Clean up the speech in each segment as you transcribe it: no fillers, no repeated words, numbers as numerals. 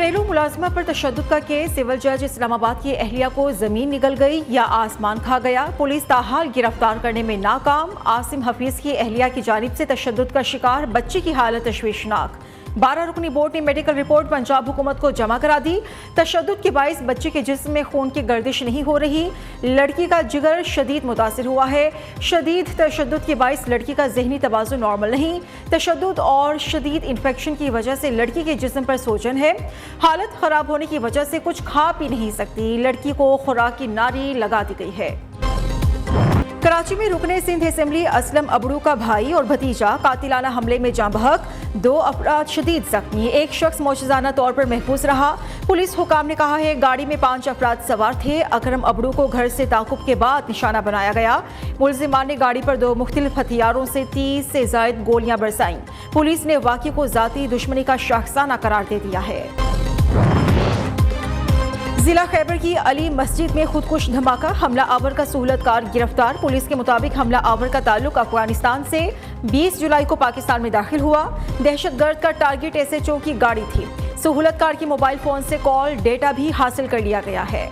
घरेलू मुलाजमा पर तशद्दुद का केस, सिविल जज इस्लामाबाद की अहलिया को जमीन निगल गई या आसमान खा गया, पुलिस ताहाल गिरफ्तार करने में नाकाम। आसिम हफीज की अहलिया की जानिब से तशद्दुद का शिकार बच्ची की हालत तशवीशनाक। 12 रुकनी बोर्ड ने मेडिकल रिपोर्ट पंजाब हुकूमत को जमा करा दी। तशद्दुद के बाइस बच्चे के जिस्म में खून की गर्दिश नहीं हो रही, लड़की का जिगर शदीद मुतासिर हुआ है। शदीद तशद्दुद के बाइस लड़की का जहनी तवाज़ुन नॉर्मल नहीं। तशद्दुद और शदीद इन्फेक्शन की वजह से लड़की के जिस्म पर सोजन है। हालत खराब होने की वजह से कुछ खा पी नहीं सकती। लड़की को खुराक की नारी लगा दी गई है। कराची में रुकने सिंध असेंबली असलम अबड़ू का भाई और भतीजा कातिलाना हमले में जाँ बहक, 2 अफराद शदीद जख्मी, एक शख्स मौजूदाना तौर पर महफूज रहा। पुलिस हुकाम ने कहा है 1 गाड़ी में 5 अफराद सवार थे। अकरम अबड़ू को घर से ताकुब के बाद निशाना बनाया गया। मुलजिमान ने गाड़ी पर 2 मुख्तलिफ हथियारों से 30 से जायद गोलियां बरसाईं। पुलिस ने वाक़े को जाती दुश्मनी का शाखसाना करार दे दिया है। जिला खैबर की अली मस्जिद में खुदकुश धमाका, हमला आवर का सहूलतकार गिरफ्तार। पुलिस के मुताबिक हमला आवर का ताल्लुक अफगानिस्तान से 20 जुलाई को पाकिस्तान में दाखिल हुआ। दहशतगर्द का टारगेट SHO की गाड़ी थी। सहूलतकार की मोबाइल फोन से कॉल डेटा भी हासिल कर लिया गया है।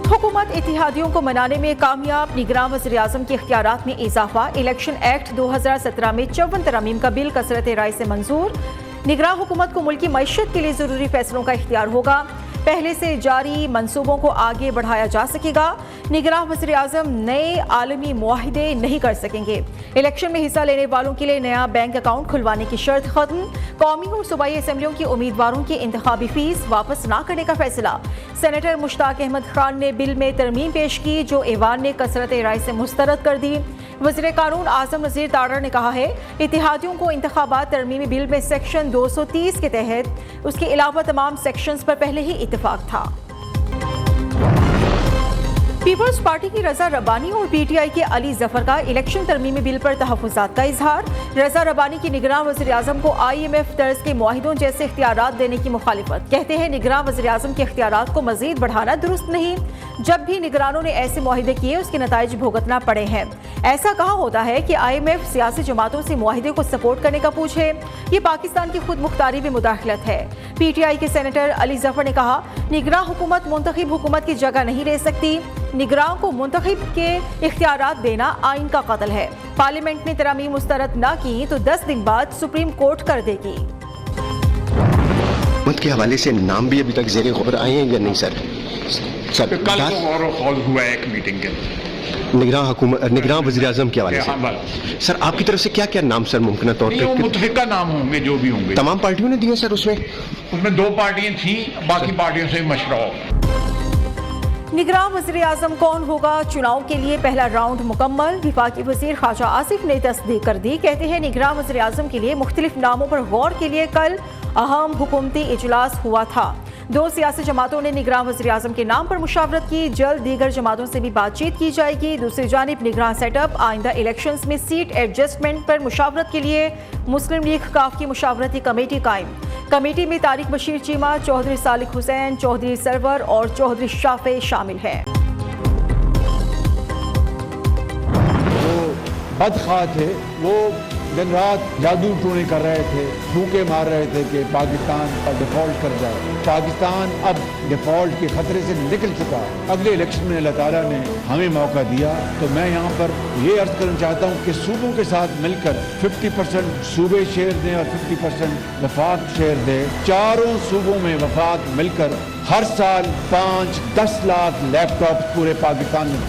हुकूमत इत्तेहादियों को मनाने में कामयाब, निगरान वज़ीर-ए-आज़म के इख्तियारात में इजाफा। इलेक्शन एक्ट 2017 में 54 तरमीम का बिल कसरत राय से मंजूर। निगरान हुकूमत को मुल्की मईशत के लिए जरूरी फैसलों का इख्तियार होगा। पहले से जारी मंसूबों को आगे बढ़ाया जा सकेगा। निगरान वज़ीर-ए-आज़म नए आलमी मुआहिदे नहीं कर सकेंगे। इलेक्शन में हिस्सा लेने वालों के लिए नया बैंक अकाउंट खुलवाने की शर्त खत्म। कौमी और सूबाई असम्बलियों की उम्मीदवारों की इंतखाबी फीस वापस न करने का फैसला। सेनेटर मुश्ताक अहमद खान ने बिल में तरमीम पेश की जो ऐवान ने कसरत राय से मुस्तरद कर दी। वज़ीर कानून आज़म नज़ीर तारड़ ने कहा है इत्तेहादियों को इंतखाबात तरमीमी बिल में सेक्शन 230 के तहत उसके अलावा तमाम सेक्शंस पर पहले ही इत्तेफाक था। पीपल्स पार्टी की रजा रब्बानी और PTI के अली जफर का इलेक्शन तरमीमी बिल पर तहफ़्फ़ुज़ात का इजहार। रजा रब्बानी की निगरान वज़ीर-ए-आज़म को IMF तर्ज के मुआहिदों जैसे इख्तियारात देने की मुखालिफत। कहते हैं निगरान वज़ीर-ए-आज़म के इख्तियारात को मज़ीद बढ़ाना दुरुस्त नहीं। जब भी निगरानों ने ऐसे मुआहिदे किए उसके नताइज भुगतना पड़े हैं। ऐसा कहा होता है कि IMF सियासी जमातों से मुआहिदे को सपोर्ट करने का पूछे। ये पाकिस्तान की खुद मुख्तारी में मुदाखलत है। PTI के सेनेटर अली जफर ने कहा निगरान हुकूमत मुंतखब हुकूमत की जगह नहीं ले सकती। निगरान को मुंतखब के इख्तियारात देना आइन का कत्ल है। पार्लियामेंट ने तरामीम मुस्तरद न की तो 10 दिन बाद सुप्रीम कोर्ट कर देगी। मत के हवाले से नाम भी अभी तक ज़ेरे खबर आए हैं या नहीं सर? कल कॉल हुआ है एक मीटिंग के निगरान वज़ीर-ए-आज़म के हवाले से सर आपकी तरफ से क्या क्या नाम सर मुमकिन तौर पर मुतफिका नाम होंगे जो भी होंगे? तमाम पार्टियों ने दिए सर? उसमें 2 पार्टियां थी, बाकी पार्टियों से मशवरा हो। निगरान वज़ीर-ए-आज़म कौन होगा? चुनाव के लिए पहला राउंड मुकम्मल। विफाकी वज़ीर ख्वाजा आसिफ ने तस्दीक कर दी। कहते हैं निगरान वज़ीर-ए-आज़म के लिए मुख्तलिफ नामों पर गौर के लिए कल अहम हुकूमती इजलास हुआ था। 2 सियासी जमातों ने निगरान वज़ीर-ए-आज़म के नाम पर मुशावरत की। जल्द दीगर जमातों से भी बातचीत की जाएगी। दूसरी जानिब निगरान सेटअप, आइंदा इलेक्शंस में सीट एडजस्टमेंट पर मुशावरत के लिए मुस्लिम लीग काफ की मुशावरती कमेटी कायम। कमेटी में तारिक बशीर चीमा, चौधरी सालिक हुसैन, चौधरी सरवर और चौधरी शाफे शामिल हैं। वो बदखा थे, वो दिन रात जादू टूने कर रहे थे, फूके मार रहे थे कि पाकिस्तान डिफॉल्ट कर जाए। पाकिस्तान अब डिफॉल्ट के खतरे से निकल चुका है। अगले इलेक्शन में अल्लाह ताला ने हमें मौका दिया तो मैं यहाँ पर ये अर्ज करना चाहता हूँ कि सूबों के साथ मिलकर 50% सूबे शेयर दें और 50% वफाक शेयर दें। चारों सूबों में वफाक मिलकर हर साल 5-10 लाख लैपटॉप पूरे पाकिस्तान में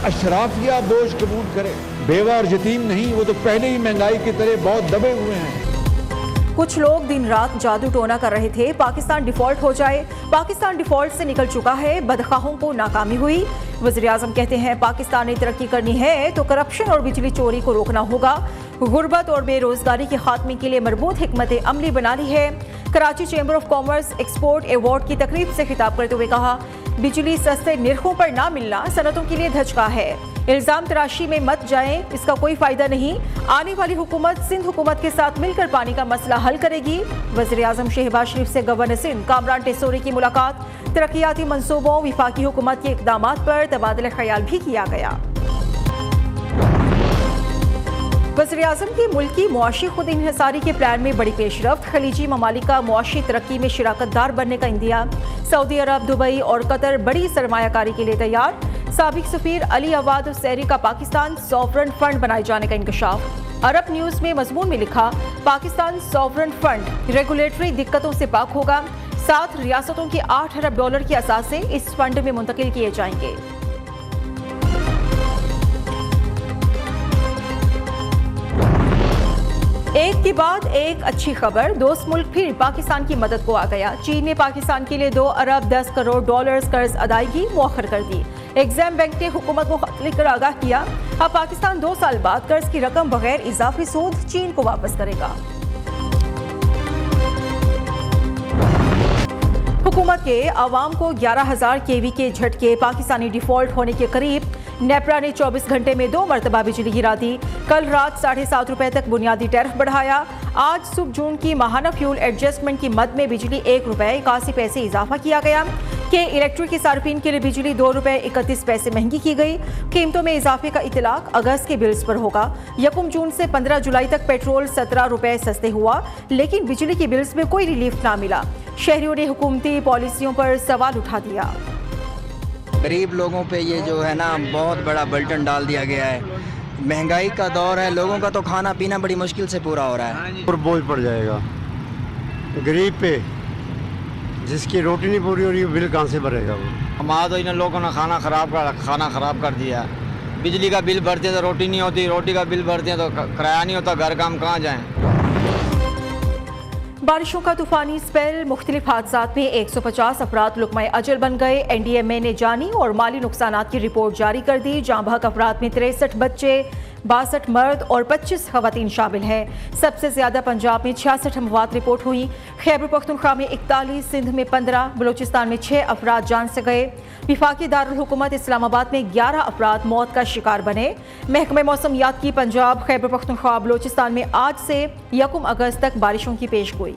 अशराफिया बोझ कबूल करे। बेवा और यतीम नहीं, वो तो पहले ही महंगाई की तरह बहुत दबे हुए हैं। कुछ लोग दिन रात जादू टोना कर रहे थे पाकिस्तान डिफॉल्ट हो जाए। पाकिस्तान डिफॉल्ट से निकल चुका है, बदखाहों को नाकामी हुई। वज़ीर-ए-आज़म कहते हैं पाकिस्तान ने तरक्की करनी है तो करप्शन और बिजली चोरी को रोकना होगा। गुर्बत और बेरोजगारी के खात्मे के लिए मरबूत हिकमत अमली बना ली है। Karachi chamber of commerce export award की तकरीब से खिताब करते हुए कहा बिजली सस्ते निर्खों पर ना मिलना सनतों के लिए धचका है। इल्जाम तराशी में मत जाएं, इसका कोई फायदा नहीं। आने वाली हुकूमत सिंध हुकूमत के साथ मिलकर पानी का मसला हल करेगी। वज़ीर-ए-आज़म शहबाज शरीफ से गवर्नर सिंध कामरान टेसोरी की मुलाकात। तरक्याती मंसूबों, विफाकी हुकूमत के इक़दामात पर तबादला ख्याल भी किया गया। वज़ीर-ए-आज़म की मुल्की मुआशी खुद इन्हिसारी के प्लान में बड़ी पेशरफ्त, खलीजी ममालिक का मुआशी तरक्की में शिराकतदार बनने का इंदिया। सऊदी अरब, दुबई और कतर बड़ी सरमायाकारी के लिए तैयार। साबिक सफीर अली अवाद हुसैनी का पाकिस्तान सॉवरन फंड बनाए जाने का इंकशाफ। अरब न्यूज़ में मजमून में लिखा, पाकिस्तान सॉवरन फंड रेगुलेटरी दिक्कतों से पाक होगा। 7 रियासतों के $8 अरब की असासे इस फंड में मुंतकिल किए जाएंगे। एक के बाद एक अच्छी खबर, दोस्त मुल्क फिर पाकिस्तान की मदद को आ गया। चीन ने पाकिस्तान के लिए $2 अरब 10 करोड़ कर्ज अदायगी मुअख्खर कर दी। एग्जाम बैंक ने हुकूमत को खत लिखकर आगाह किया, अब पाकिस्तान 2 साल बाद कर्ज की रकम बगैर इजाफी सूद चीन को वापस करेगा। हुकूमत के आवाम को 11,000 केवी के झटके, पाकिस्तानी डिफॉल्ट होने के करीब। नेपरा ने 24 घंटे में 2 मरतबा बिजली गिरा दी। कल रात ₹7.5 तक बुनियादी टैरिफ बढ़ाया। आज सुबह जून की माहाना फ्यूल एडजस्टमेंट की मद में बिजली ₹1.81 इजाफा किया गया। के इलेक्ट्रिक के सार्फिन के लिए बिजली ₹2.31 महंगी की गई। कीमतों में इजाफे का इतलाक अगस्त के बिल्स पर होगा। 1 जून से 15 जुलाई तक पेट्रोल ₹17 सस्ते हुआ, लेकिन बिजली के बिल्स में कोई रिलीफ ना मिला। शहरियों ने हुकूमती पॉलिसियों पर सवाल उठा दिया। गरीब लोगों पे ये जो है ना बहुत बड़ा बल्टन डाल दिया गया है। महंगाई का दौर है, लोगों का तो खाना पीना बड़ी मुश्किल से पूरा हो रहा है। और बोझ पड़ जाएगा गरीब पे, जिसकी रोटी नहीं पूरी हो रही है, बिल कहाँ से भरेगा वो। हमारा तो इन लोगों ने खाना खराब कर दिया। बिजली का बिल भरते हैं तो रोटी नहीं होती, रोटी का बिल भरते हैं तो किराया नहीं होता, घर का हम कहाँ जाएँ। बारिशों का तूफानी स्पेल, मुख्तलिफ हादसात में 150 अफराद लुकमाए अजल बन गए। NDMA ने जानी और माली नुकसानात की रिपोर्ट जारी कर दी। जाँ बहक अफराद में 63 बच्चे, 62 मर्द और 25 खवातीन शामिल हैं। सबसे ज्यादा पंजाब में 66 अमवात रिपोर्ट हुई। खैबर पख्तूनख्वा में 41, सिंध में 15, बलूचिस्तान में 6 अफराद जान से गए। विफाकी दारुल हुकूमत इस्लामाबाद में 11 अफराद मौत का शिकार बने। महकमे मौसमियात की पंजाब, खैबर पख्तूनख्वा, बलूचिस्तान में आज से 1 अगस्त तक बारिशों की पेशगोई।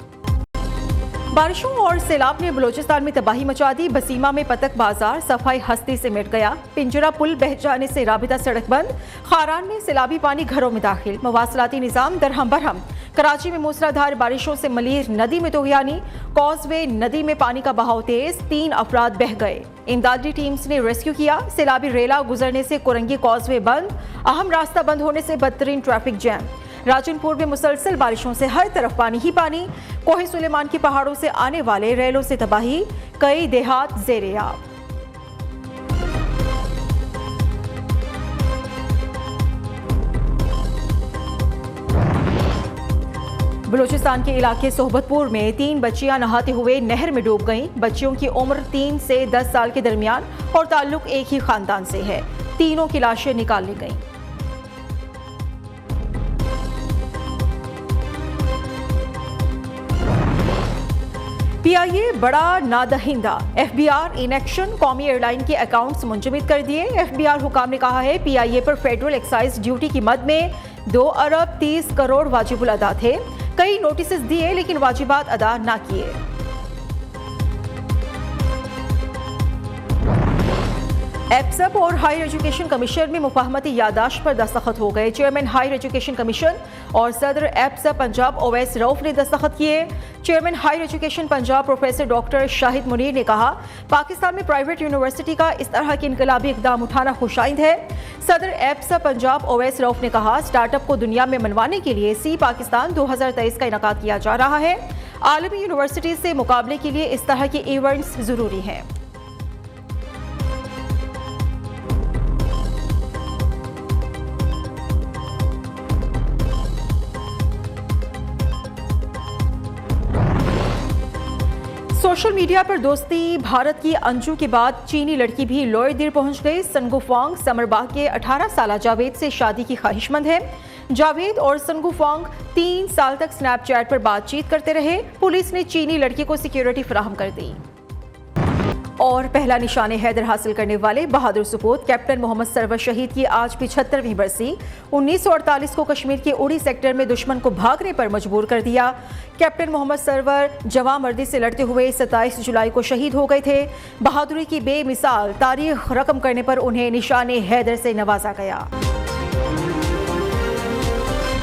बारिशों और सैलाब ने बलूचिस्तान में तबाही मचा दी। बसीमा में पतक बाजार सफाई हस्ती से मिट गया। पिंजरा पुल बह जाने से राबिता सड़क बंद। खारान में सैलाबी पानी घरों में दाखिल। मवासलाती निज़ाम दरहम बरहम। कराची में मूसलाधार बारिशों से मलीर नदी में तोहियानी। कॉजवे नदी में पानी का बहाव तेज, 3 अफराद बह गए। इमदादी टीम्स ने रेस्क्यू किया। सैलाबी रेला गुजरने से कुरंगी कॉजवे बंद। अहम रास्ता बंद होने से बदतरीन ट्रैफिक जैम। राजनपुर में मुसलसल बारिशों से हर तरफ पानी ही पानी। कोहे सुलेमान की पहाड़ों से आने वाले रेलों से तबाही, कई देहात ज़ेर-ए-आब। बलूचिस्तान के इलाके सोहबतपुर में 3 बच्चियां नहाते हुए नहर में डूब गईं। बच्चियों की उम्र 3 से 10 साल के दरमियान और ताल्लुक एक ही खानदान से है। तीनों की लाशें निकाल ली गईं। PIA बड़ा नादहिंदा, FBR इन एक्शन, कौमी एयरलाइन के अकाउंट्स मुंजमद कर दिए। FBR हुकाम ने कहा है PIA पर फेडरल एक्साइज ड्यूटी की मद में $2 अरब 30 करोड़ वाजिबुल अदा थे। कई नोटिस दिए लेकिन वाजिबात अदा ना किए। एप्सप और हायर एजुकेशन कमीशन में मुफाहमती यादाश्त पर दस्तखत हो गए। चेयरमैन हायर एजुकेशन कमीशन और सदर एप्सप पंजाब ओवैस रऊफ ने दस्तखत किए। Chairman higher education Punjab professor doctor Shahid Munir ने कहा, पाकिस्तान में प्राइवेट यूनिवर्सिटी का इस तरह के इनकलाबी इकदाम उठाना खुशाइंद है। सदर एप्सप पंजाब ओवैस रऊफ ने कहा, स्टार्टअप को दुनिया में मनवाने के लिए सी पाकिस्तान 2023 का इनकाद किया जा रहा है। आलमी यूनिवर्सिटी से मुकाबले के लिए इस तरह के इवेंट्स जरूरी हैं। सोशल मीडिया पर दोस्ती भारत की अंजू के बाद चीनी लड़की भी लोअर पहुंच गई। सनगुफांग समरबाग के 18 साल जावेद से शादी की ख्वाहिशमंद है। जावेद और सनगुफांग 3 साल तक स्नैपचैट पर बातचीत करते रहे। पुलिस ने चीनी लड़की को सिक्योरिटी फराहम कर दी। और पहला निशाने हैदर हासिल करने वाले बहादुर सपूत कैप्टन मोहम्मद सरवर शहीद की आज 75वीं बरसी। 1948 को कश्मीर के उड़ी सेक्टर में दुश्मन को भागने पर मजबूर कर दिया। कैप्टन मोहम्मद सरवर जवामर्दी से लड़ते हुए 27 जुलाई को शहीद हो गए थे। बहादुरी की बेमिसाल तारीख रकम करने पर उन्हें निशाने हैदर से नवाजा गया।